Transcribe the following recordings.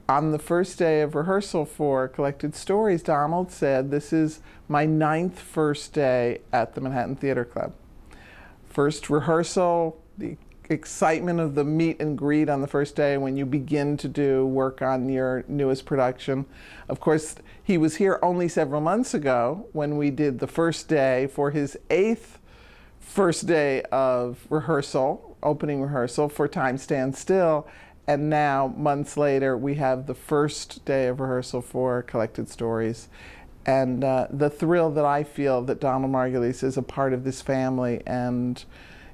On the first day of rehearsal for Collected Stories, Donald said, "This is my 9th first day at the Manhattan Theater Club." First rehearsal, the excitement of the meet and greet on the first day when you begin to do work on your newest production. Of course, he was here only several months ago when we did the first day for his 8th first day of rehearsal, opening rehearsal for Time Stands Still. And now, months later, we have the first day of rehearsal for Collected Stories. And the thrill that I feel that Donald Margulies is a part of this family and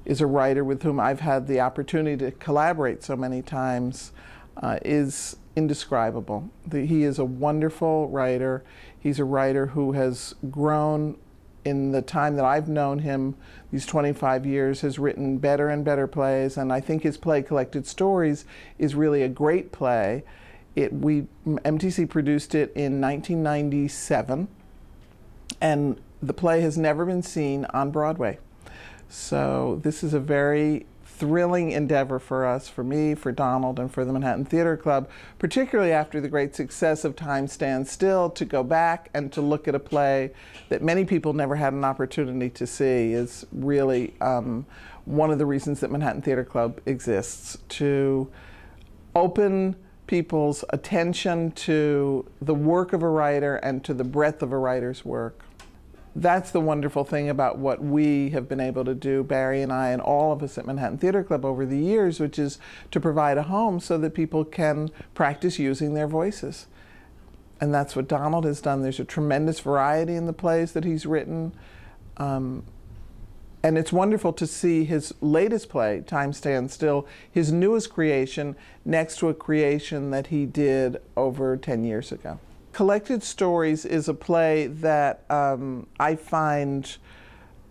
is a writer with whom I've had the opportunity to collaborate so many times is indescribable. He is a wonderful writer. He's a writer who has grown in the time that I've known him, these 25 years, has written better and better plays, and I think his play Collected Stories is really a great play. MTC produced it in 1997, and the play has never been seen on Broadway. So this is a very thrilling endeavor for us, for me, for Donald, and for the Manhattan Theater Club, particularly after the great success of Time Stands Still, to go back and to look at a play that many people never had an opportunity to see is really one of the reasons that Manhattan Theater Club exists, to open people's attention to the work of a writer and to the breadth of a writer's work. That's the wonderful thing about what we have been able to do, Barry and I and all of us at Manhattan Theater Club over the years, which is to provide a home so that people can practice using their voices. And that's what Donald has done. There's a tremendous variety in the plays that he's written. And it's wonderful to see his latest play, Time Stands Still, his newest creation, next to a creation that he did over 10 years ago. Collected Stories is a play that I find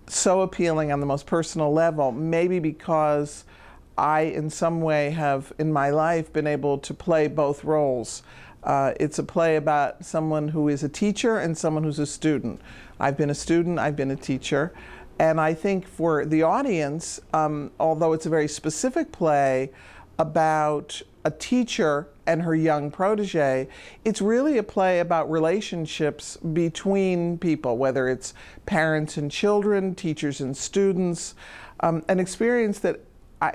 so appealing on the most personal level, maybe because I in some way have in my life been able to play both roles. It's a play about someone who is a teacher and someone who's a student. I've been a student, I've been a teacher, and I think for the audience, although it's a very specific play about a teacher and her young protege, it's really a play about relationships between people, whether it's parents and children, teachers and students, an experience that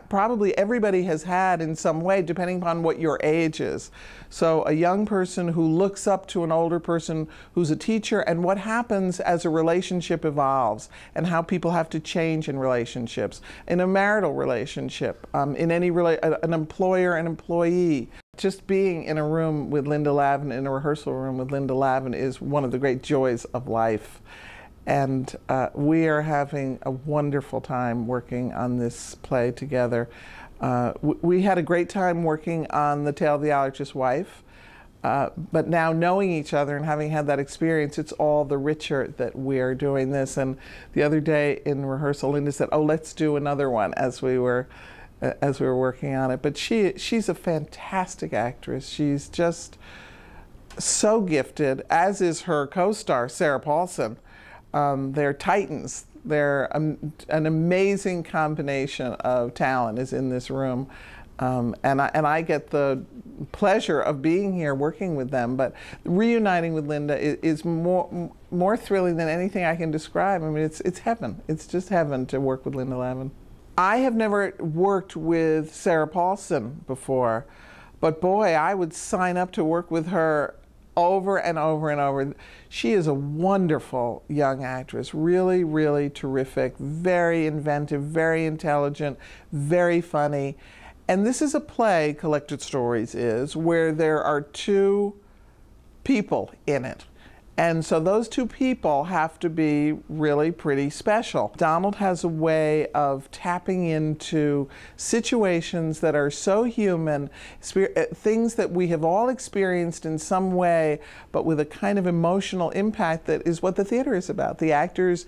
probably everybody has had in some way, depending upon what your age is. So a young person who looks up to an older person who's a teacher, and what happens as a relationship evolves, and how people have to change in relationships, in a marital relationship, in any an employer and employee. Just being in a room with Linda Lavin, in a rehearsal room with Linda Lavin, is one of the great joys of life. And we are having a wonderful time working on this play together. We had a great time working on The Tale of the Allergist's Wife, but now knowing each other and having had that experience, it's all the richer that we're doing this. And the other day in rehearsal, Linda said, "Oh, let's do another one," as we were working on it. But she's a fantastic actress. She's just so gifted, as is her co-star, Sarah Paulson. They're titans. They're an amazing combination of talent is in this room. And I get the pleasure of being here working with them, but reuniting with Linda is more thrilling than anything I can describe. I mean, it's heaven. It's just heaven to work with Linda Lavin. I have never worked with Sarah Paulson before, but boy, I would sign up to work with her over and over and over. She is a wonderful young actress, really, really terrific, very inventive, very intelligent, very funny. And this is a play, Collected Stories is, where there are two people in it. And so those two people have to be really pretty special. Donald has a way of tapping into situations that are so human, things that we have all experienced in some way, but with a kind of emotional impact that is what the theater is about. The actors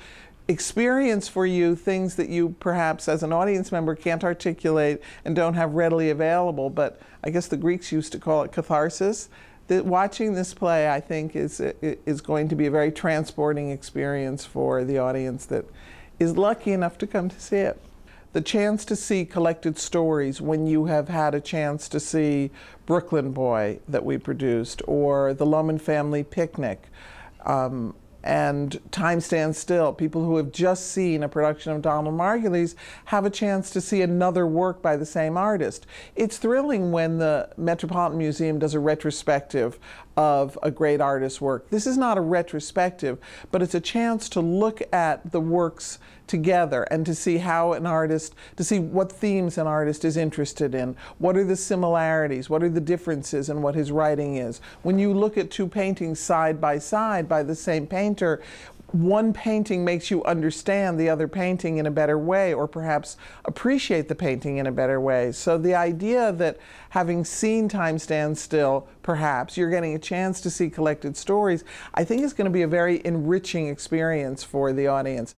experience for you things that you perhaps as an audience member can't articulate and don't have readily available, but I guess the Greeks used to call it catharsis. Watching this play, I think, is going to be a very transporting experience for the audience that is lucky enough to come to see it. the chance to see collected stories when you have had a chance to see Brooklyn Boy that we produced, or the Lohman Family Picnic, and Time Stands Still. People who have just seen a production of Donald Margulies have a chance to see another work by the same artist. It's thrilling when the Metropolitan Museum does a retrospective of a great artist's work. This is not a retrospective, but it's a chance to look at the works together and to see how an artist, to see what themes an artist is interested in. What are the similarities? What are the differences in what his writing is? When you look at two paintings side by the same painter, one painting makes you understand the other painting in a better way, or perhaps appreciate the painting in a better way. So the idea that having seen Time Stands Still, perhaps you're getting a chance to see collected stories, I think is going to be a very enriching experience for the audience.